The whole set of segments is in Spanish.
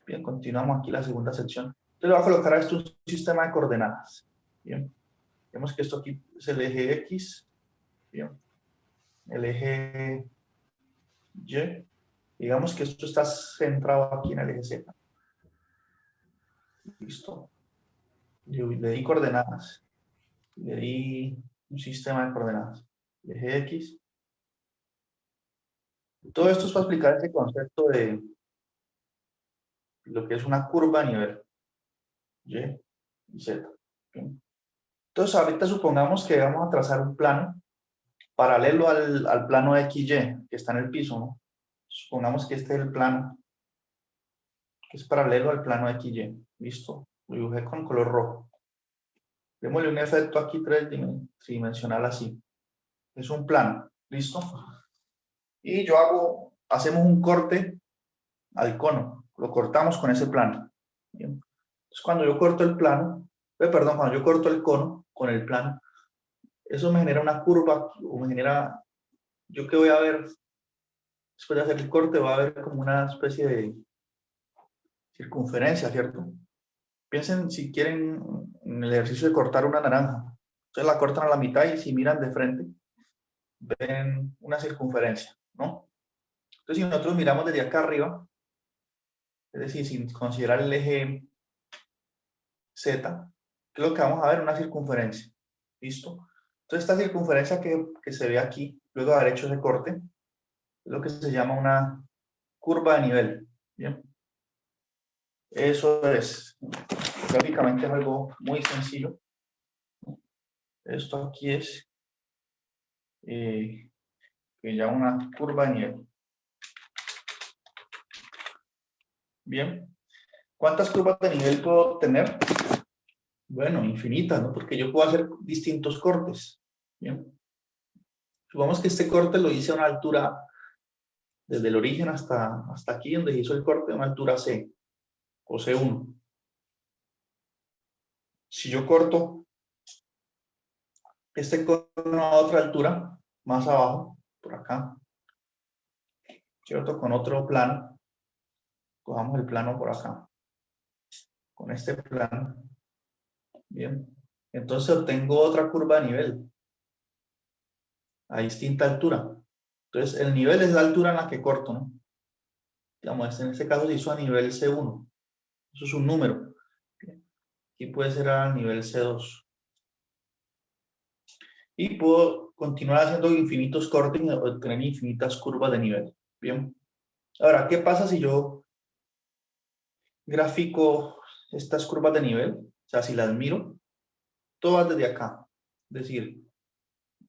Bien, continuamos aquí la segunda sección. Entonces le voy a colocar a esto un sistema de coordenadas. Bien, vemos que esto aquí es el eje X. Bien, el eje Y. Digamos que esto está centrado aquí en el eje Z. Listo. Yo le di coordenadas. Le di un sistema de coordenadas. El eje X. Todo esto es para explicar este concepto de lo que es una curva a nivel Y y Z. Bien. Entonces, ahorita supongamos que vamos a trazar un plano paralelo al plano XY que está en el piso, ¿no? Supongamos que este es el plano que es paralelo al plano XY. ¿Listo? Lo dibujé con color rojo. Démosle un efecto aquí tridimensional así. Es un plano. ¿Listo? Y hacemos un corte al cono. Lo cortamos con ese plano. Bien. Entonces, cuando yo corto el plano, cuando yo corto el cono con el plano, eso me genera una curva, o me genera, yo que voy a ver, después de hacer el corte, va a haber como una especie de circunferencia, ¿cierto? Piensen si quieren en el ejercicio de cortar una naranja. Entonces la cortan a la mitad y si miran de frente, ven una circunferencia, ¿no? Entonces si nosotros miramos desde acá arriba, es decir, sin considerar el eje Z, ¿qué es lo que vamos a ver? Una circunferencia. ¿Listo? Entonces esta circunferencia que se ve aquí, luego de haber hecho ese corte, es lo que se llama una curva de nivel. ¿Bien? Eso es. Gráficamente es algo muy sencillo. Esto aquí es que ya una curva de nivel. Bien. ¿Cuántas curvas de nivel puedo tener? Bueno, infinitas, ¿no? Porque yo puedo hacer distintos cortes. Bien. Supongamos que este corte lo hice a una altura, desde el origen hasta aquí, donde se hizo el corte, a una altura C, o C1. Si yo corto este cono a otra altura, más abajo, por acá, ¿cierto? Con otro plano, cojamos el plano por acá, con este plano, bien. Entonces obtengo otra curva de nivel, a distinta altura. Entonces el nivel es la altura en la que corto, ¿no? Digamos, en este caso se hizo a nivel C1. Eso es un número. Aquí puede ser a nivel C2. Y puedo continuar haciendo infinitos cortes y obtener infinitas curvas de nivel. Bien. Ahora, ¿qué pasa si yo grafico estas curvas de nivel? O sea, si las miro, todas desde acá. Es decir,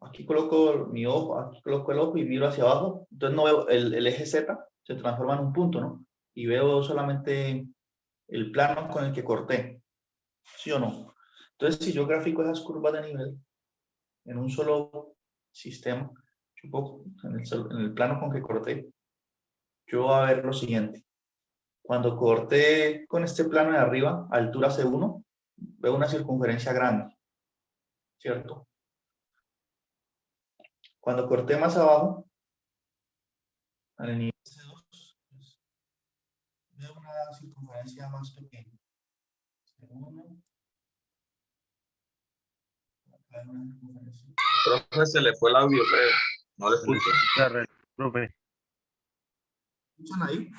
aquí coloco mi ojo, aquí coloco el ojo y miro hacia abajo. Entonces no veo el eje Z, se transforma en un punto, ¿no? Y veo solamente el plano con el que corté. ¿Sí o no? Entonces, si yo grafico esas curvas de nivel en un solo sistema, en el plano con que corté, yo voy a ver lo siguiente. Cuando corté con este plano de arriba, a altura C1, veo una circunferencia grande, ¿cierto? Cuando corté más abajo, al nivel C2, pues, veo una circunferencia más pequeña. C1, acá hay una circunferencia. Profe, se le fue el audio, creo. No le escucho. Profe, ¿Escuchan ahí?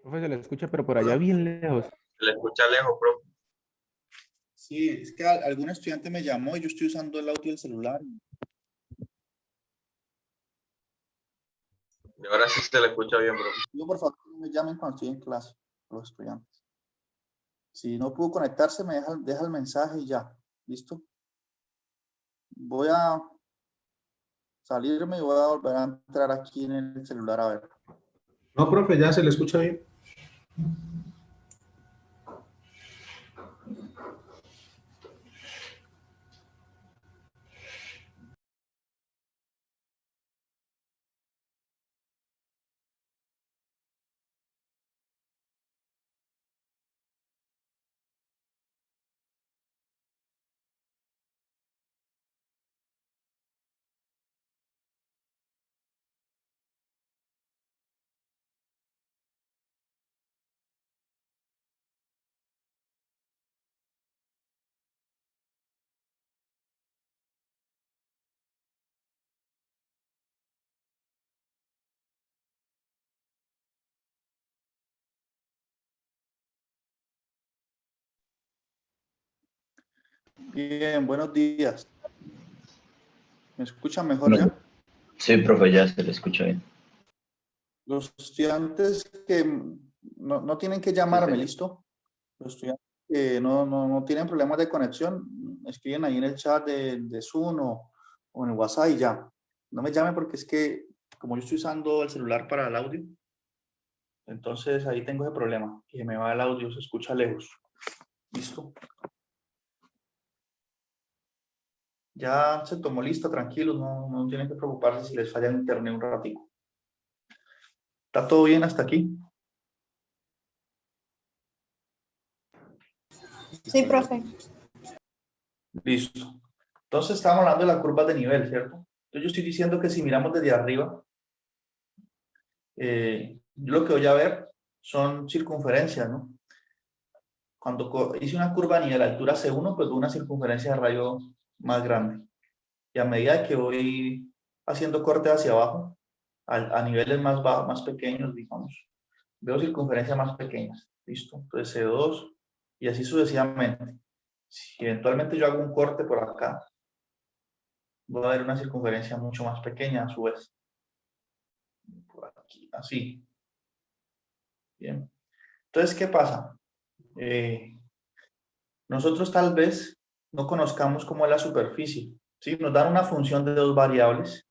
profe, se le escucha, pero por allá bien lejos. Se le escucha lejos, profe. Sí, es que algún estudiante me llamó y yo estoy usando el audio del celular. Y ahora sí se le escucha bien, profe. Yo, por favor, no me llamen cuando estoy en clase, los estudiantes. Si no pudo conectarse, deja el mensaje y ya. ¿Listo? Voy a salirme y voy a volver a entrar aquí en el celular a ver. No, profe, ya se le escucha bien. Bien, buenos días. ¿Me escuchan mejor Bueno, ya? sí, profe, ya se le escucha bien. Los estudiantes que no tienen que Sí, llamarme, señor. ¿listo? Los estudiantes que no tienen problemas de conexión, escriben ahí en el chat de Zoom o en el WhatsApp y ya. No me llamen porque es que como yo estoy usando el celular para el audio, entonces ahí tengo ese problema, que me va el audio, se escucha lejos. ¿Listo? Ya se tomó lista, tranquilos, no tienen que preocuparse si les falla el internet un ratico. ¿Está todo bien hasta aquí? Sí, profe. Listo. Entonces estamos hablando de las curvas de nivel, ¿cierto? Entonces yo estoy diciendo que si miramos desde arriba, yo lo que voy a ver son circunferencias, ¿no? Cuando hice una curva a nivel altura C1, pues veo una circunferencia de radio más grande. Y a medida que voy haciendo corte hacia abajo, a niveles más bajos, más pequeños, digamos, veo circunferencias más pequeñas. ¿Listo? Entonces C2 y así sucesivamente. Si eventualmente yo hago un corte por acá, voy a ver una circunferencia mucho más pequeña a su vez. Por aquí, así. Bien. Entonces, ¿qué pasa? Nosotros tal vez no conozcamos cómo es la superficie, ¿sí? Nos dan una función de dos variables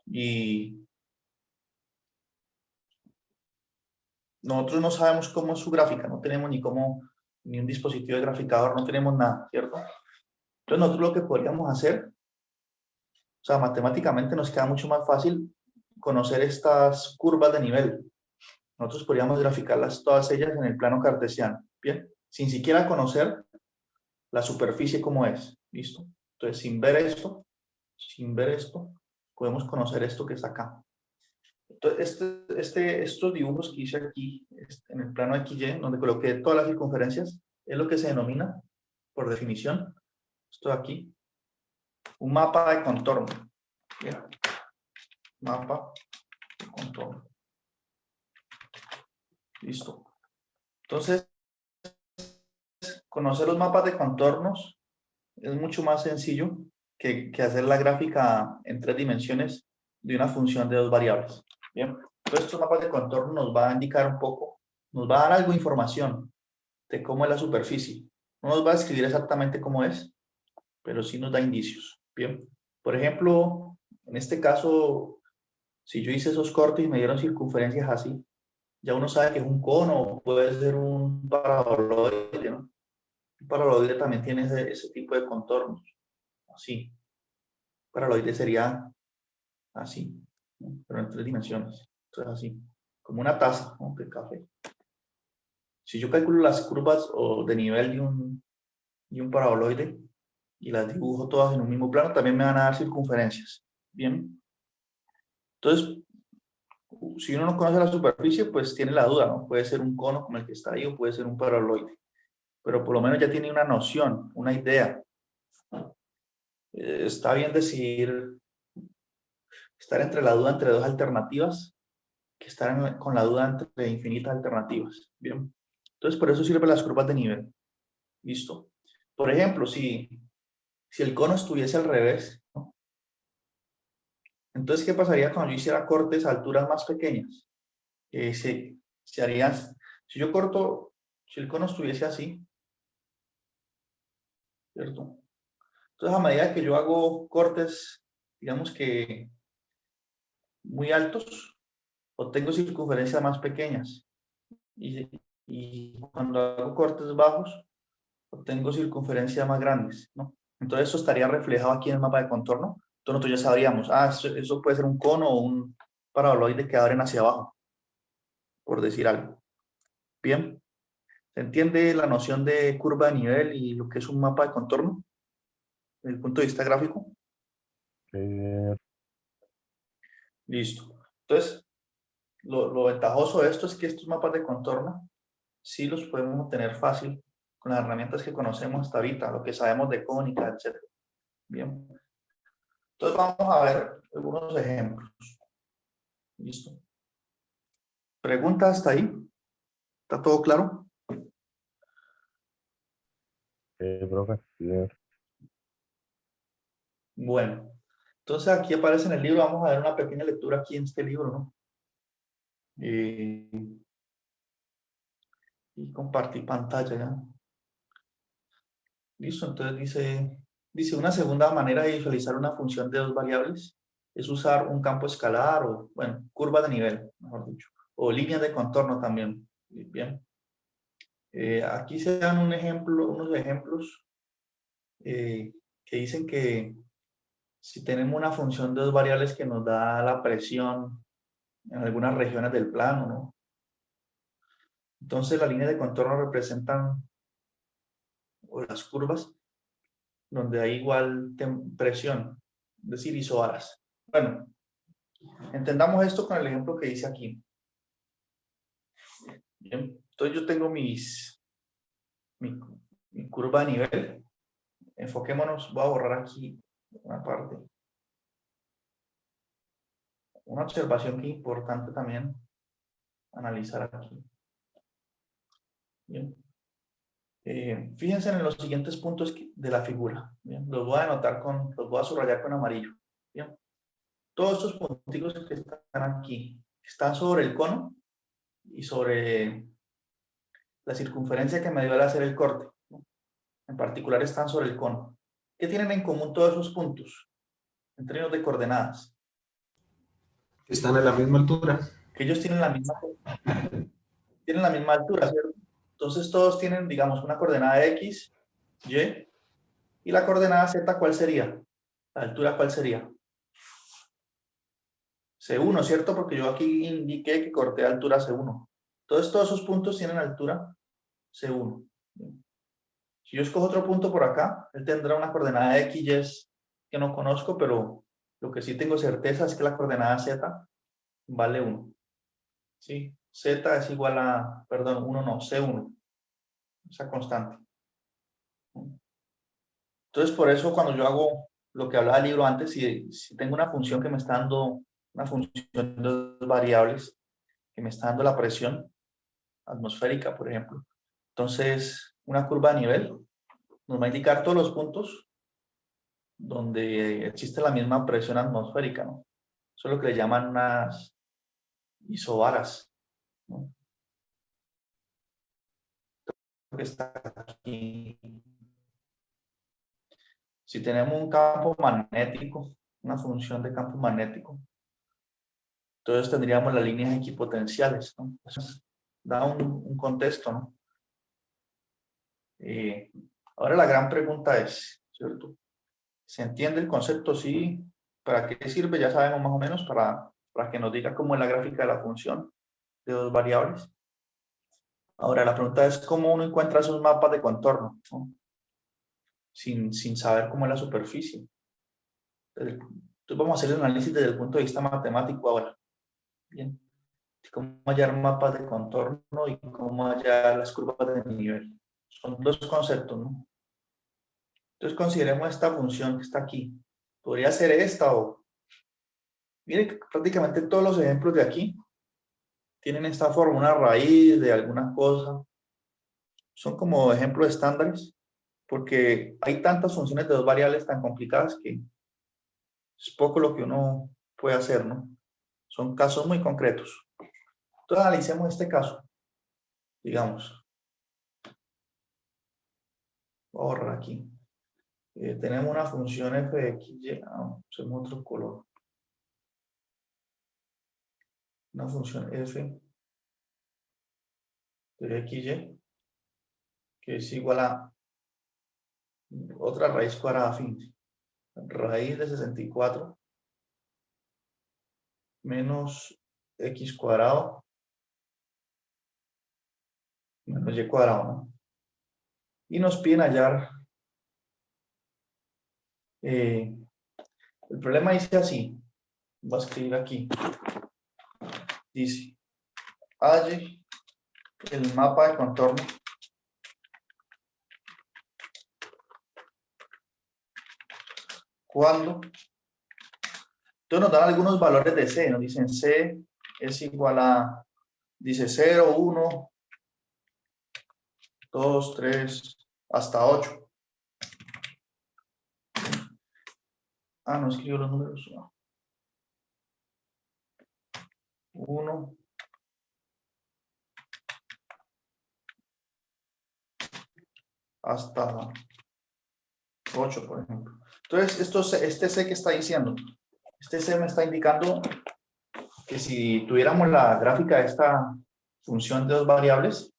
y nosotros no sabemos cómo es su gráfica, no tenemos ni un dispositivo de graficador, no tenemos nada, ¿cierto? Entonces nosotros lo que podríamos hacer, o sea, matemáticamente nos queda mucho más fácil conocer estas curvas de nivel. Nosotros podríamos graficarlas todas ellas en el plano cartesiano, ¿bien? Sin siquiera conocer la superficie como es, ¿listo? Entonces, sin ver esto, podemos conocer esto que está acá. Entonces, estos dibujos que hice aquí, en el plano XY, donde coloqué todas las circunferencias, es lo que se denomina, por definición, esto de aquí, un mapa de contorno. Bien. Mapa de contorno. Listo. Entonces, conocer los mapas de contornos es mucho más sencillo que hacer la gráfica en 3 dimensiones de una función de 2 variables. Bien, entonces estos mapas de contorno nos va a indicar un poco, nos va a dar algo de información de cómo es la superficie. No nos va a describir exactamente cómo es, pero sí nos da indicios. Bien, por ejemplo, en este caso, si yo hice esos cortes y me dieron circunferencias así, ya uno sabe que es un cono, puede ser un paraboloide, ¿no? Un paraboloide también tiene ese tipo de contornos, así. Paraboloide sería así, ¿no? Pero en 3 dimensiones. Entonces así, como una taza, ¿no? De café. Si yo calculo las curvas o de nivel de un paraboloide y las dibujo todas en un mismo plano, también me van a dar circunferencias. Bien. Entonces, si uno no conoce la superficie, pues tiene la duda, ¿no? Puede ser un cono como el que está ahí o puede ser un paraboloide. Pero por lo menos ya tiene una noción, una idea. Está bien decidir, estar entre la duda entre dos alternativas, que estar con la duda entre infinitas alternativas. Bien. Entonces, por eso sirven las curvas de nivel. Listo. Por ejemplo, si el cono estuviese al revés, ¿no? Entonces, ¿qué pasaría cuando yo hiciera cortes a alturas más pequeñas? Se harían, si yo corto, si el cono estuviese así, ¿cierto? Entonces, a medida que yo hago cortes, digamos que muy altos, obtengo circunferencias más pequeñas. Y cuando hago cortes bajos, obtengo circunferencias más grandes, ¿no? Entonces eso estaría reflejado aquí en el mapa de contorno. Entonces nosotros ya sabríamos, eso puede ser un cono o un paraboloide que abren hacia abajo, por decir algo. Bien, ¿se entiende la noción de curva de nivel y lo que es un mapa de contorno desde el punto de vista gráfico? Listo. Entonces, lo ventajoso de esto es que estos mapas de contorno sí los podemos obtener fácil con las herramientas que conocemos hasta ahorita, lo que sabemos de cónica, etc. Bien. Entonces vamos a ver algunos ejemplos. ¿Listo? ¿Preguntas hasta ahí? ¿Está todo claro? Sí, profe. Bien. Bueno, entonces aquí aparece en el libro, vamos a ver una pequeña lectura aquí en este libro, ¿no? Y compartir pantalla, ¿ya? Listo, entonces dice una segunda manera de visualizar una función de dos variables es usar un campo escalar o, bueno, curva de nivel, mejor dicho, o líneas de contorno también. Bien. Aquí se dan unos ejemplos que dicen que si tenemos una función de dos variables que nos da la presión en algunas regiones del plano, ¿no? Entonces las líneas de contorno representan, o las curvas, donde hay igual presión, es decir, isobaras. Bueno, entendamos esto con el ejemplo que dice aquí. Bien, entonces yo tengo mi curva de nivel. Enfoquémonos, voy a borrar aquí una parte. Una observación que es importante también analizar aquí. Bien. Fíjense en los siguientes puntos de la figura. Bien, los voy a subrayar con amarillo. Bien. Todos estos puntos que están aquí están sobre el cono y sobre la circunferencia que me dio al hacer el corte, ¿no? En particular están sobre el cono. ¿Qué tienen en común todos esos puntos en términos de coordenadas? Están a la misma altura. Que ellos tienen la misma altura, ¿cierto? Entonces todos tienen, digamos, una coordenada X, Y, y la coordenada Z, ¿cuál sería? ¿La altura cuál sería? C1, ¿cierto? Porque yo aquí indiqué que corté altura C1. Entonces todos esos puntos tienen altura C1. Si yo escojo otro punto por acá, él tendrá una coordenada X, Y que no conozco, pero lo que sí tengo certeza es que la coordenada Z vale 1. ¿Sí? Z es igual a, perdón, 1 no, C1. Esa constante. Entonces, por eso cuando yo hago lo que hablaba del libro antes, si tengo una función que me está dando, una función de dos variables, que me está dando la presión atmosférica, por ejemplo, entonces una curva de nivel nos va a indicar todos los puntos donde existe la misma presión atmosférica, ¿no? Eso es lo que le llaman unas isobaras, ¿no? Que está aquí. Si tenemos un campo magnético, una función de campo magnético, entonces tendríamos las líneas equipotenciales, ¿no? Eso da un contexto, ¿no? Ahora la gran pregunta es, ¿cierto? ¿Se entiende el concepto? Sí. ¿Para qué sirve? Ya sabemos más o menos para que nos diga cómo es la gráfica de la función de dos variables. Ahora la pregunta es cómo uno encuentra esos mapas de contorno, ¿no? Sin saber cómo es la superficie. Entonces vamos a hacer el análisis desde el punto de vista matemático ahora. Bien. Cómo hallar mapas de contorno y cómo hallar las curvas de nivel. Son dos conceptos, ¿no? Entonces consideremos esta función que está aquí. Podría ser esta o... Miren que prácticamente todos los ejemplos de aquí tienen esta forma, una raíz de alguna cosa. Son como ejemplos estándares porque hay tantas funciones de dos variables tan complicadas que es poco lo que uno puede hacer, ¿no? Son casos muy concretos. Entonces analicemos este caso. Digamos, voy a borrar aquí. Tenemos una función f de x, y, usemos otro color. Una función f de x, y, que es igual a otra raíz cuadrada, fin. Raíz de 64 menos x cuadrado menos y cuadrado, ¿no? Y nos piden hallar, el problema dice así, voy a escribir aquí, dice, halle el mapa de contorno cuando, entonces nos dan algunos valores de C, nos dicen C es igual a, dice 0, 1, 2, 3, hasta 8. Ah, no escribo los números. 1. Hasta 8, por ejemplo. Entonces, este C que está diciendo, este C me está indicando que si tuviéramos la gráfica de esta función de dos variables,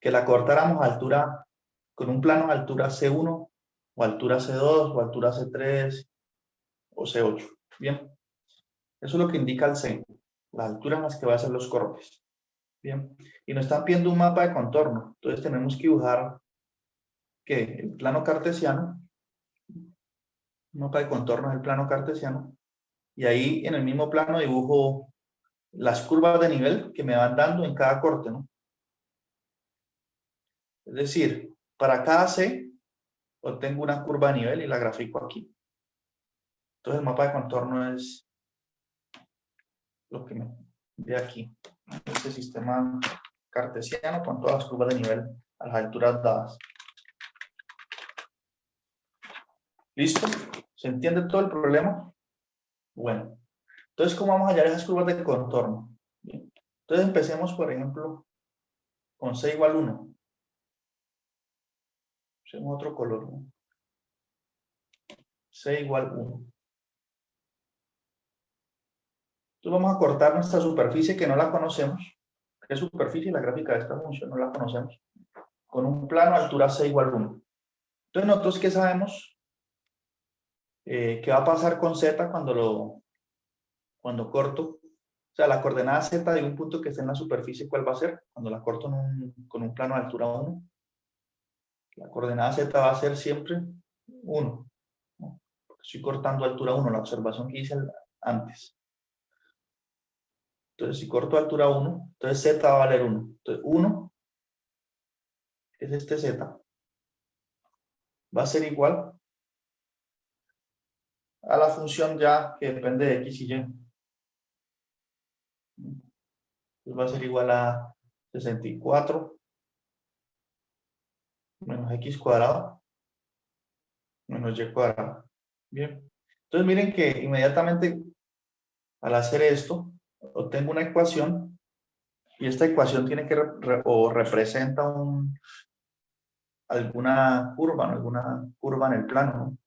que la cortáramos a altura, con un plano a altura C1, o altura C2, o altura C3, o C8. Bien, eso es lo que indica el C, la altura en las que va a hacer los cortes. Bien, y nos están pidiendo un mapa de contorno, entonces tenemos que dibujar que el plano cartesiano, un mapa de contorno es el plano cartesiano, y ahí en el mismo plano dibujo las curvas de nivel que me van dando en cada corte, ¿no? Es decir, para cada C obtengo una curva de nivel y la grafico aquí. Entonces el mapa de contorno es lo que me ve aquí, este sistema cartesiano con todas las curvas de nivel a las alturas dadas. ¿Listo? ¿Se entiende todo el problema? Bueno, entonces, ¿cómo vamos a hallar esas curvas de contorno? Bien. Entonces, empecemos, por ejemplo, con C igual 1. Usemos otro color, ¿no? C igual 1. Entonces, vamos a cortar nuestra superficie que no la conocemos. ¿Qué superficie? La gráfica de esta función no la conocemos. Con un plano a altura C igual 1. Entonces, nosotros, ¿qué sabemos? ¿Qué va a pasar con Z cuando corto? O sea, la coordenada Z de un punto que esté en la superficie, ¿cuál va a ser? Cuando la corto con un plano de altura 1. La coordenada Z va a ser siempre 1. ¿No? Porque estoy cortando altura 1, la observación que hice antes. Entonces, si corto altura 1, entonces Z va a valer 1. Entonces, 1 es este Z. Va a ser igual a la función ya que depende de X y Y. Entonces, va a ser igual a 64 menos X cuadrado menos Y cuadrado. Bien. Entonces, miren que inmediatamente al hacer esto, obtengo una ecuación y esta ecuación tiene que representa alguna curva, ¿no? Alguna curva en el plano, ¿no?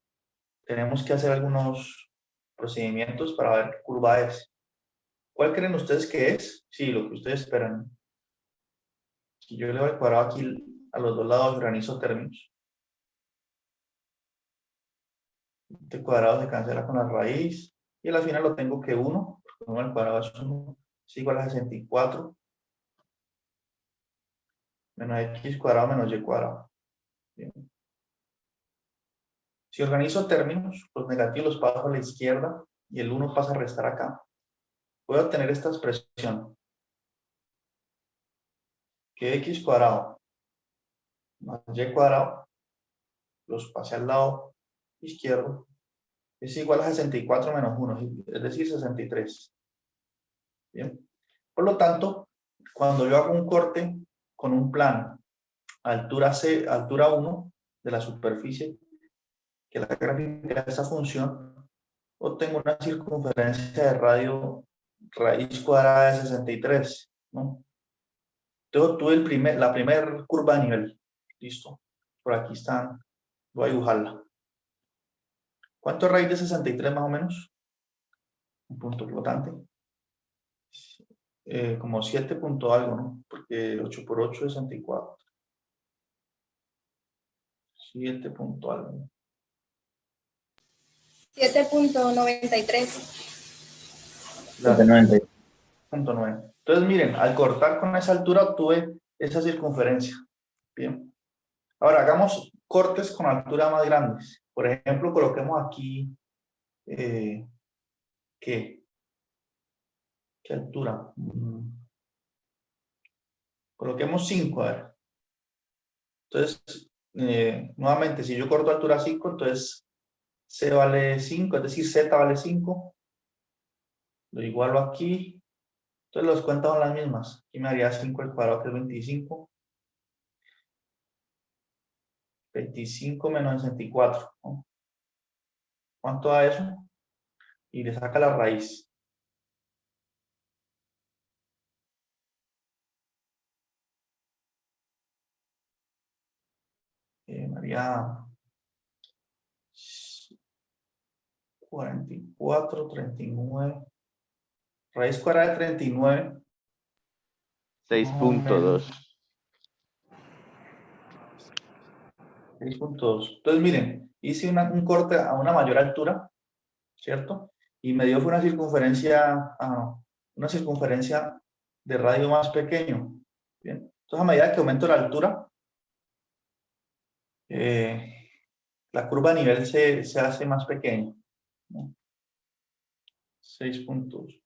Tenemos que hacer algunos procedimientos para ver qué curva es. ¿Cuál creen ustedes que es? Sí, lo que ustedes esperan. Si yo le doy al cuadrado aquí a los dos lados, organizo términos. Este cuadrado se cancela con la raíz y al final lo tengo que 1, porque 1 al cuadrado es 1, es igual a 64 menos X cuadrado menos Y cuadrado. Bien. Si organizo términos, los negativos los paso a la izquierda y el 1 pasa a restar acá. Voy a obtener esta expresión. Que X cuadrado más Y cuadrado, los pasé al lado izquierdo, es igual a 64 menos 1, es decir, 63. Bien. Por lo tanto, cuando yo hago un corte con un plano a altura C, altura 1 de la superficie, que la gráfica de esa función, obtengo una circunferencia de radio raíz cuadrada de 63, ¿no? Entonces tuve la primera curva de nivel. Listo. Por aquí están. Voy a dibujarla. ¿Cuánto es raíz de 63 más o menos? Un punto flotante. Como 7 punto algo, ¿no? Porque 8 por 8 es 64. 7 punto algo. 7.93. Claro. 7.90. 0.9. Entonces, miren, al cortar con esa altura obtuve esa circunferencia. Bien. Ahora, hagamos cortes con alturas más grandes. Por ejemplo, coloquemos aquí, ¿qué altura? Coloquemos 5, a ver. Entonces, nuevamente, si yo corto altura 5, entonces C vale 5, es decir, Z vale 5. Lo igualo aquí. Entonces, los cuentas son las mismas. Aquí me daría 5 al cuadrado, que es 25. 25 menos 64, ¿no? ¿Cuánto da eso? y le saca la raíz. María 44, 39. Raíz cuadrada de 39. 6.2. 6.2. Entonces, miren, hice un corte a una mayor altura, ¿cierto? Y me dio fue una circunferencia de radio más pequeño. Bien. Entonces, a medida que aumento la altura, la curva de nivel se hace más pequeña, ¿no? 6.2.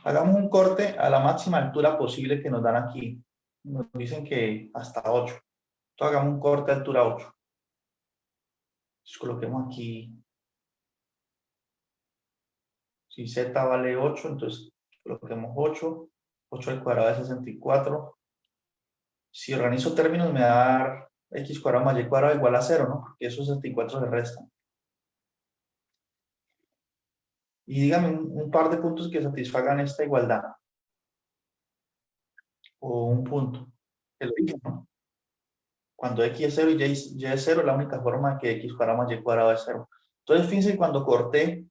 Hagamos un corte a la máxima altura posible que nos dan aquí. Nos dicen que hasta 8. Entonces hagamos un corte a altura 8. Entonces coloquemos aquí. Si z vale 8, entonces coloquemos 8. 8 al cuadrado de 64. Si organizo términos me va a dar x cuadrado más y cuadrado igual a 0, ¿no? Porque esos 64 se restan. Y dígame un par de puntos que satisfagan esta igualdad. O un punto. El origen, ¿no? Cuando x es 0 y y es 0, la única forma que x cuadrado más y cuadrado es 0. Entonces, fíjense que cuando corté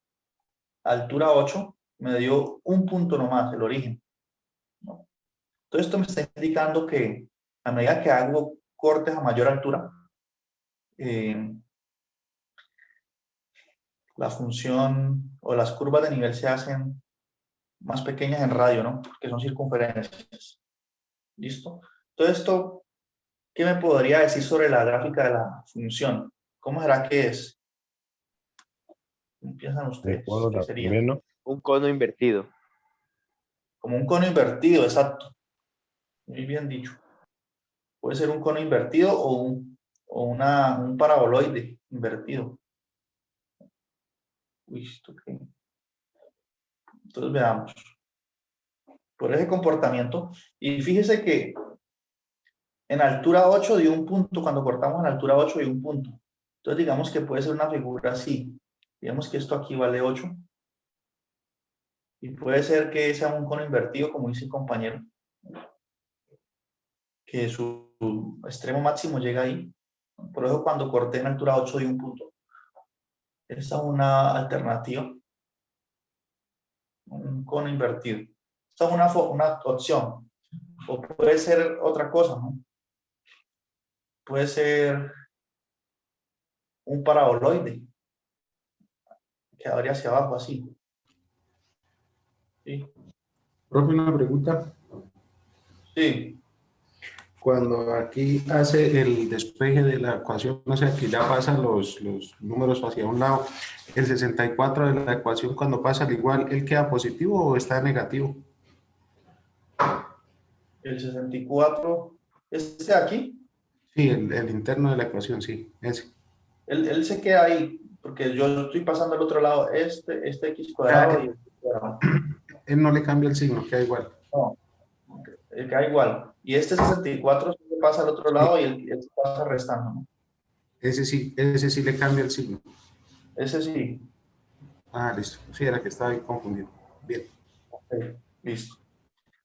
altura 8, me dio un punto nomás, el origen, ¿no? Entonces, esto me está indicando que a medida que hago cortes a mayor altura, la función o las curvas de nivel se hacen más pequeñas en radio, ¿no? Porque son circunferencias. ¿Listo? Todo esto, ¿qué me podría decir sobre la gráfica de la función? ¿Cómo será que es? ¿Cómo piensan ustedes? ¿Qué sería? Un cono invertido. Como un cono invertido, exacto. Muy bien dicho. Puede ser un cono invertido o un paraboloide invertido. Uy, ¿esto qué? Entonces veamos. Por ese comportamiento. Y fíjese que en altura 8 dio un punto. Cuando cortamos en altura 8 dio un punto. Entonces digamos que puede ser una figura así. Digamos que esto aquí vale 8. Y puede ser que sea un cono invertido, como dice el compañero. Que su extremo máximo llega ahí. Por eso cuando corté en altura 8 dio un punto. Esa es una alternativa. Un cono invertido. Esta es una opción. O puede ser otra cosa, ¿no? Puede ser un paraboloide que abre hacia abajo así. ¿Sí? Profe, una pregunta. Sí. Cuando aquí hace el despeje de la ecuación, o sea, que ya pasan los números hacia un lado, el 64 de la ecuación, cuando pasa al igual, ¿él queda positivo o está negativo? El 64, este de aquí, Sí, el interno de la ecuación, sí, ese. él se queda ahí, porque yo estoy pasando al otro lado, este x cuadrado y este cuadrado. Él no le cambia el signo, queda igual. No, queda igual. Y este 64 se pasa al otro lado y el se pasa restando, ¿no? Ese sí le cambia el signo. Ese sí. Ah, listo. Sí, era que estaba ahí confundido. Bien. Okay, listo.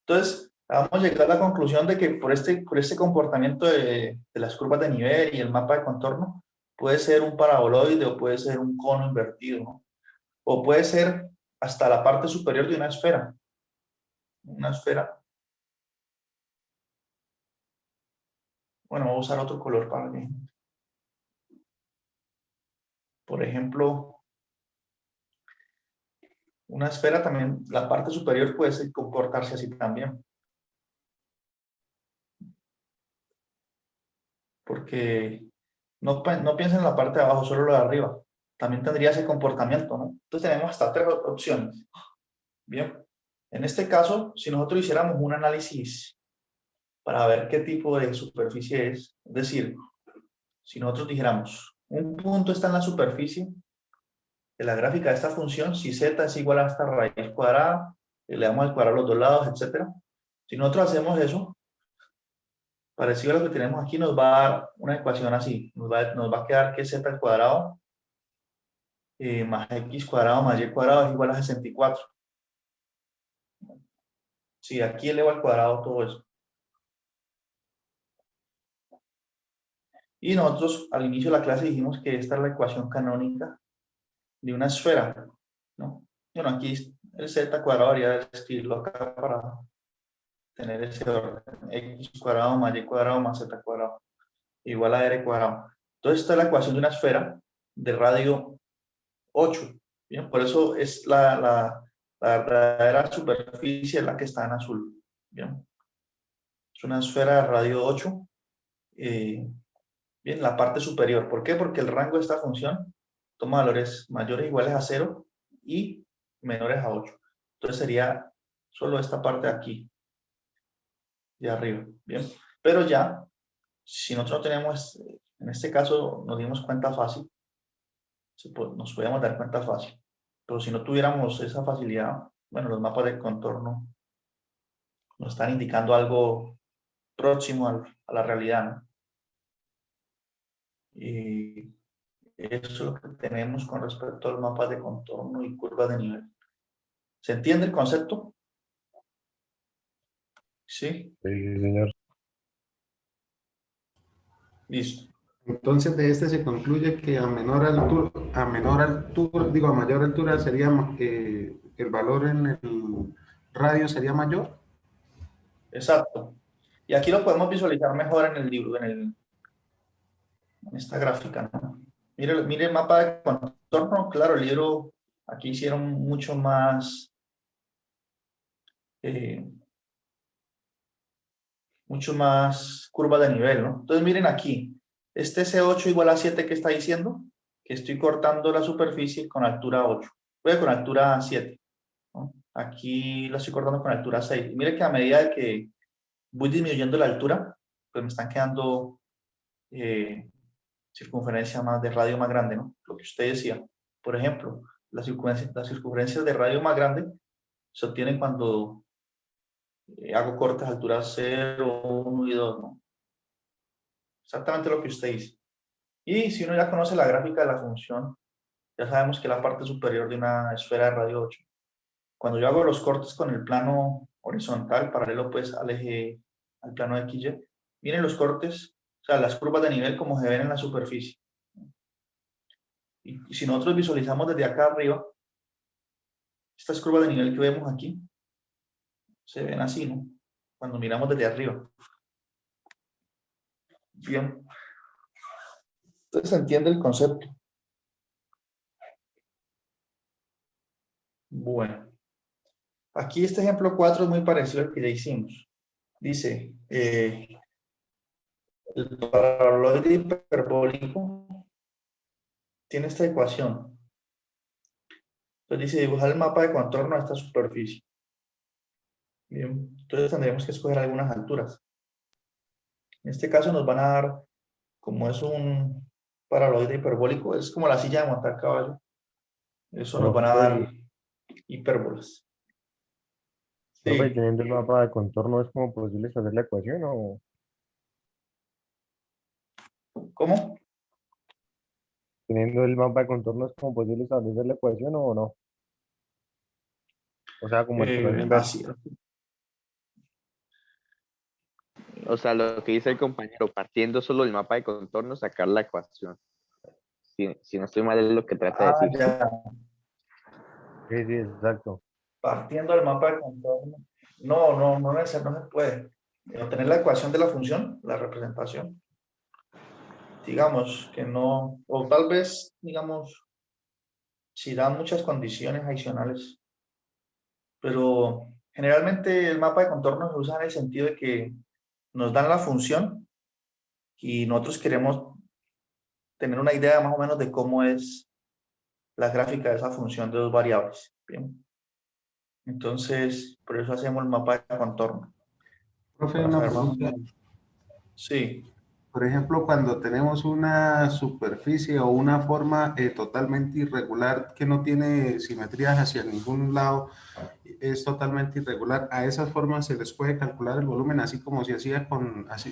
Entonces, vamos a llegar a la conclusión de que por este comportamiento de las curvas de nivel y el mapa de contorno, puede ser un paraboloide o puede ser un cono invertido, ¿no? O puede ser hasta la parte superior de una esfera. Una esfera. Bueno, voy a usar otro color para mí. Por ejemplo, una esfera también, la parte superior puede comportarse así también. Porque no piensen en la parte de abajo, solo lo de arriba. También tendría ese comportamiento, ¿no? Entonces tenemos hasta 3 opciones. Bien. En este caso, si nosotros hiciéramos un análisis para ver qué tipo de superficie es decir, si nosotros dijéramos, un punto está en la superficie de la gráfica de esta función, si z es igual a esta raíz cuadrada, le damos al cuadrado a los dos lados, etc. Si nosotros hacemos eso, parecido a lo que tenemos aquí, nos va a dar una ecuación así. Nos va a quedar que z al cuadrado más x cuadrado más y cuadrado es igual a 64. Sí, aquí elevo al cuadrado todo eso. Y nosotros al inicio de la clase dijimos que esta es la ecuación canónica de una esfera, ¿no? Bueno, aquí el z cuadrado debería escribirlo acá para tener ese orden. X cuadrado más y cuadrado más z cuadrado igual a r cuadrado. Entonces esta es la ecuación de una esfera de radio 8. ¿Bien? Por eso es la verdadera superficie la que está en azul. ¿Bien? Es una esfera de radio 8. Bien, la parte superior. ¿Por qué? Porque el rango de esta función toma valores mayores o iguales a 0 y menores a 8. Entonces sería solo esta parte de aquí, de arriba. Bien, pero ya, si nosotros no tenemos, en este caso nos dimos cuenta fácil, nos podíamos dar cuenta fácil. Pero si no tuviéramos esa facilidad, bueno, los mapas de contorno nos están indicando algo próximo a la realidad, ¿no? Y eso es lo que tenemos con respecto a los mapas de contorno y curvas de nivel. ¿Se entiende el concepto? Sí, Sí, señor. listo. Entonces de este se concluye que a mayor altura sería el valor en el radio sería mayor. Exacto. Y aquí lo podemos visualizar mejor en el libro, en esta gráfica, ¿no? Mire el mapa de contorno. Claro, el libro aquí hicieron mucho más curva de nivel, ¿no? Entonces miren aquí, este C8 igual a 7 que está diciendo, que estoy cortando la superficie con altura 8, con altura 7, ¿no? Aquí la estoy cortando con altura 6. Y mire que a medida de que voy disminuyendo la altura, pues me están quedando circunferencia más de radio más grande, ¿no? Lo que usted decía. Por ejemplo, las circunferencias de radio más grande se obtienen cuando hago cortes a alturas 0, 1 y 2, ¿no? Exactamente lo que usted dice. Y si uno ya conoce la gráfica de la función, ya sabemos que la parte superior de una esfera de radio 8. Cuando yo hago los cortes con el plano horizontal, paralelo pues al eje, al plano XY, miren los cortes, o sea, las curvas de nivel como se ven en la superficie. Y si nosotros visualizamos desde acá arriba, estas curvas de nivel que vemos aquí, se ven así, ¿no? Cuando miramos desde arriba. Bien. Entonces se entiende el concepto. Bueno. Aquí este ejemplo 4 es muy parecido al que ya hicimos. Dice, el paraboloide hiperbólico tiene esta ecuación. Entonces dice, dibujar el mapa de contorno a esta superficie. Bien, entonces tendremos que escoger algunas alturas. En este caso nos van a dar, como es un paraboloide hiperbólico, es como la silla de montar caballo. Eso nos van a dar hipérbolas. Profe, Sí. teniendo el mapa de contorno, ¿es como posible saber la ecuación o ¿Cómo? teniendo el mapa de contorno es como posible establecer la ecuación o no? O sea, como el proceso inverso. Así. O sea, lo que dice el compañero, partiendo solo del mapa de contorno, sacar la ecuación. Si no estoy mal, es lo que trata de decir. Ya. Sí, sí, exacto. Partiendo del mapa de contorno. No se puede. Obtener la ecuación de la función, la representación. Digamos que no, o tal vez, digamos, si dan muchas condiciones adicionales. Pero generalmente el mapa de contorno se usa en el sentido de que nos dan la función y nosotros queremos tener una idea más o menos de cómo es la gráfica de esa función de dos variables. Bien. Entonces, por eso hacemos el mapa de contorno. Profe, Para una saber más o pregunta. menos. Sí. Por ejemplo, cuando tenemos una superficie o una forma totalmente irregular que no tiene simetrías hacia ningún lado, es totalmente irregular, a esas formas se les puede calcular el volumen así como se hacía con las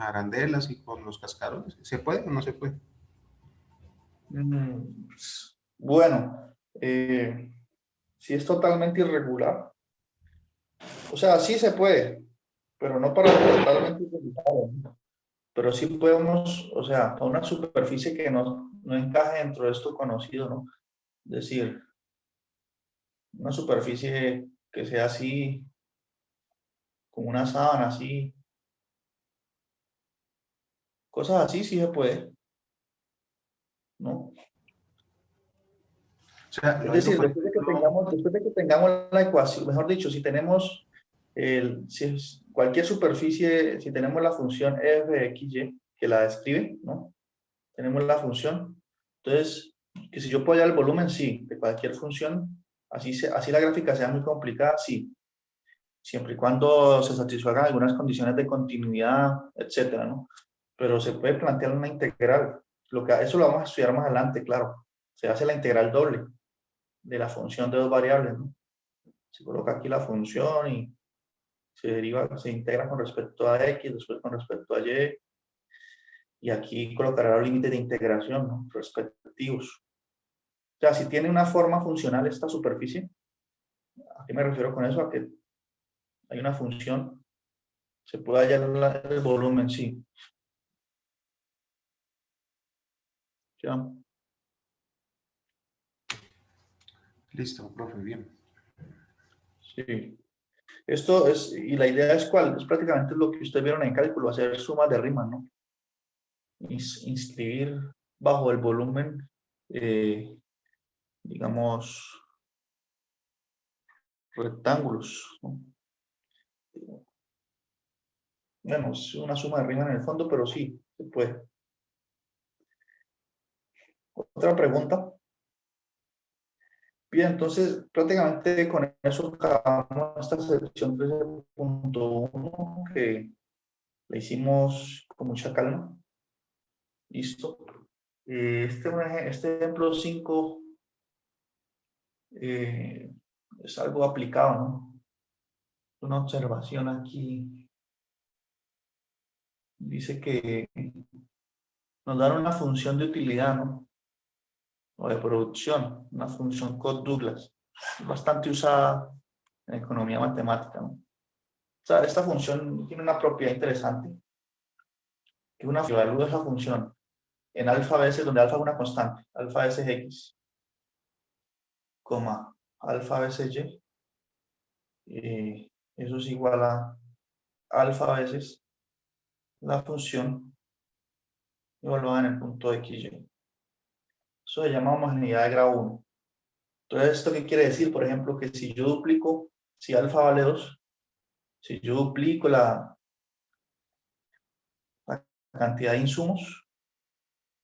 arandelas y con los cascarones. ¿Se puede o no se puede? Bueno, si es totalmente irregular, o sea, sí se puede, pero no para totalmente irregular, ¿no? Pero sí podemos, o sea, para una superficie que no encaje dentro de esto conocido, ¿no? Es decir, una superficie que sea así, como una sábana, así, cosas así sí se puede, ¿no? O sea, Es lo digo, decir, por después ejemplo, de que tengamos la ecuación, mejor dicho, si tenemos cualquier superficie, si tenemos la función f de x, y, que la describe, ¿no? Tenemos la función. Entonces, que si yo puedo hallar el volumen, sí, de cualquier función, así la gráfica sea muy complicada, sí. Siempre y cuando se satisfagan algunas condiciones de continuidad, etcétera, ¿no? Pero se puede plantear una integral. Eso lo vamos a estudiar más adelante, claro. Se hace la integral doble de la función de dos variables, ¿no? Se coloca aquí la función y se integra con respecto a x, después con respecto a y, y aquí colocará los límites de integración, ¿no? Respectivos. O sea, si tiene una forma funcional esta superficie, ¿a qué me refiero con eso? A que hay una función, se puede hallar el volumen, sí. ¿Ya? listo, profe, bien. Sí. Esto es, y la idea es cuál, es prácticamente lo que ustedes vieron en cálculo, hacer sumas de rimas, ¿no? Inscribir bajo el volumen, digamos, rectángulos, ¿no? Bueno, es una suma de rimas en el fondo, pero sí, se puede. Otra pregunta. Bien, entonces prácticamente con eso acabamos esta sección 13.1 que la hicimos con mucha calma. Listo. Este ejemplo 5 es algo aplicado, ¿no? Una observación aquí. Dice que nos dan una función de utilidad, ¿no? O de producción, una función Codd-Douglas, bastante usada en economía matemática, ¿no? O sea, esta función tiene una propiedad interesante, que una evalúa esa función en alfa veces, donde alfa es una constante, alfa veces x, coma, alfa veces y, eso es igual a alfa veces la función evaluada en el punto x, y. Eso se llama homogeneidad de grado 1. Entonces, ¿esto qué quiere decir? Por ejemplo, que si yo duplico, si alfa vale 2, si yo duplico la cantidad de insumos,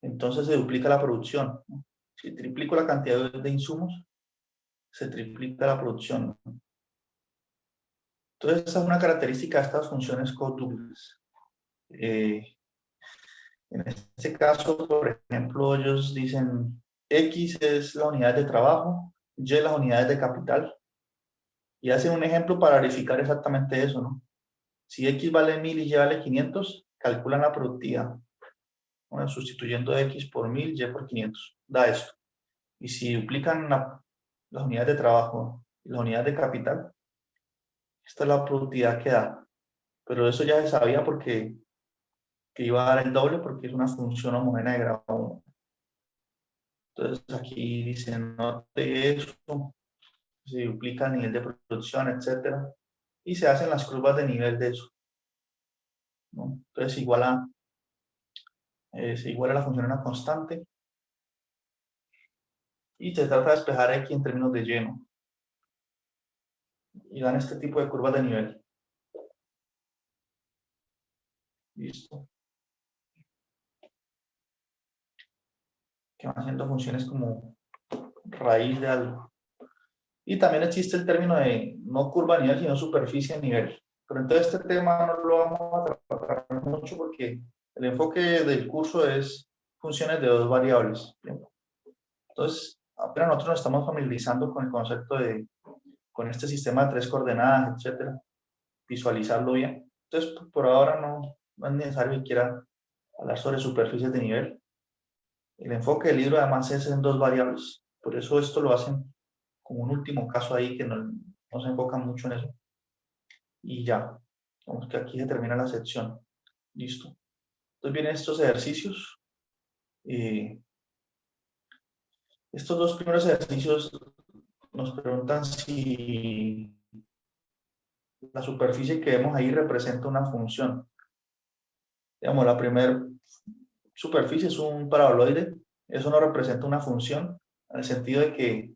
entonces se duplica la producción, ¿no? Si triplico la cantidad de insumos, se triplica la producción, ¿no? Entonces, esa es una característica de estas funciones Codd-Douglas. En este caso, por ejemplo, ellos dicen X es la unidad de trabajo, Y las unidades de capital, y hacen un ejemplo para verificar exactamente eso, ¿no? Si X vale 1000 y Y vale 500, calculan la productividad. Bueno, sustituyendo X por 1000, Y por 500, da esto. Y si duplican las unidades de trabajo y las unidades de capital, esta es la productividad que da. Pero eso ya se sabía porque que iba a dar el doble porque es una función homogénea de grado 1. Entonces aquí dicen, note eso, se duplica el nivel de producción, etcétera, y se hacen las curvas de nivel de eso, ¿no? Entonces se iguala la función a una constante y se trata de despejar X en términos de Y, ¿no? Y dan este tipo de curvas de nivel. Listo. Que van siendo funciones como raíz de algo. Y también existe el término de no curva a nivel, sino superficie a nivel. Pero entonces este tema no lo vamos a tratar mucho porque el enfoque del curso es funciones de dos variables. Entonces, apenas nosotros nos estamos familiarizando con el concepto con este sistema de 3 coordenadas, etcétera, visualizarlo bien. Entonces, por ahora no es necesario que quiera hablar sobre superficies de nivel. El enfoque del libro además es en dos variables. Por eso esto lo hacen como un último caso ahí que no se enfocan mucho en eso. Y ya, vamos que aquí se termina la sección. Listo. Entonces vienen estos ejercicios. Estos dos primeros ejercicios nos preguntan si la superficie que vemos ahí representa una función. Digamos, la primera superficie es un paraboloide. Eso no representa una función, en el sentido de que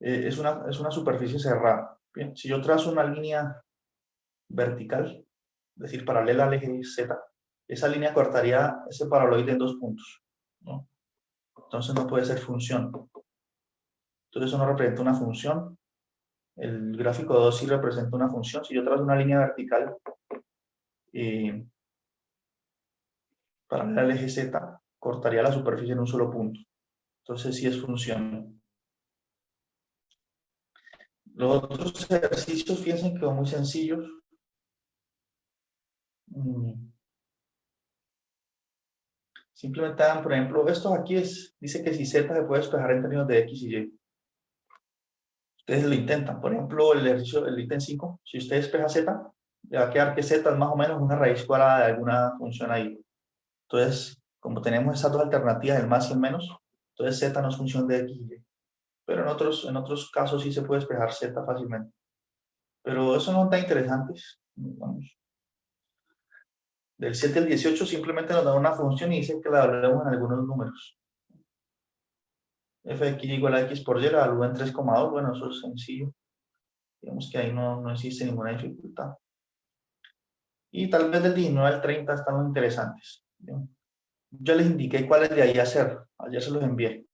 es una superficie cerrada. Bien, si yo trazo una línea vertical, es decir, paralela al eje Z, esa línea cortaría ese paraboloide en 2 puntos, ¿no? Entonces no puede ser función. Entonces eso no representa una función. El gráfico 2 sí representa una función. Si yo trazo una línea vertical paralela al eje Z, cortaría la superficie en un solo punto. Entonces sí es función. Los otros ejercicios, fíjense que son muy sencillos. Simplemente dan, por ejemplo, esto aquí dice que si Z se puede despejar en términos de X y Y. Ustedes lo intentan. Por ejemplo, el ejercicio del ítem 5, si usted despeja Z, le va a quedar que Z es más o menos una raíz cuadrada de alguna función ahí. Entonces, como tenemos esas dos alternativas, el más y el menos, entonces Z no es función de X y Y. Pero en otros casos sí se puede despejar Z fácilmente. Pero eso no es tan interesante. Vamos. Del 7 al 18 simplemente nos da una función y dice que la evaluemos en algunos números. F de x igual a x por y, la evalúa en 3,2. Bueno, eso es sencillo. Digamos que ahí no existe ninguna dificultad. Y tal vez del 19 al 30 están muy interesantes. ¿Bien? Yo les indiqué cuáles de ahí hacer. Ayer se los envié.